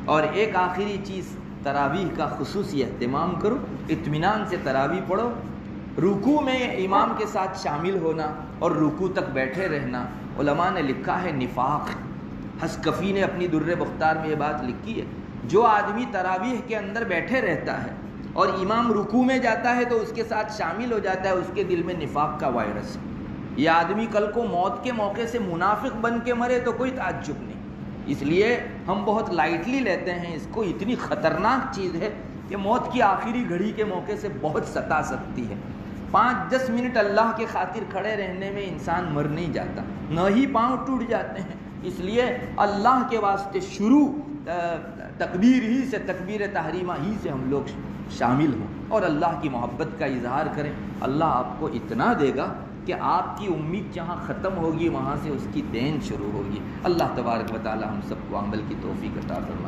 اور ایک آخری چیز، تراویح کا خصوصی اہتمام کرو، اطمینان سے تراویح پڑھو۔ رکوع میں امام کے ساتھ شامل ہونا اور رکوع تک بیٹھے رہنا، علماء نے لکھا ہے نفاق۔ حسکفی نے اپنی در مختار میں یہ بات لکھی ہے، جو آدمی تراویح کے اندر بیٹھے رہتا ہے اور امام رکوع میں جاتا ہے تو اس کے ساتھ شامل ہو جاتا ہے، اس کے دل میں نفاق کا وائرس ہے۔ یہ آدمی کل کو موت کے موقع سے منافق بن کے مرے تو کوئی تعجب نہیں۔ اس لیے ہم بہت لائٹلی لیتے ہیں اس کو، اتنی خطرناک چیز ہے کہ موت کی آخری گھڑی کے موقع سے بہت ستا سکتی ہے۔ 5-10 منٹ اللہ کے خاطر کھڑے رہنے میں انسان مر نہیں جاتا، نہ ہی پاؤں ٹوٹ جاتے ہیں۔ اس لیے اللہ کے واسطے شروع تکبیر ہی سے، تکبیر تحریمہ ہی سے ہم لوگ شامل ہوں اور اللہ کی محبت کا اظہار کریں۔ اللہ آپ کو اتنا دے گا کہ آپ کی امید جہاں ختم ہوگی وہاں سے اس کی دین شروع ہوگی۔ اللہ تبارک و تعالی ہم سب کو عمل کی توفیق عطا فرمائے۔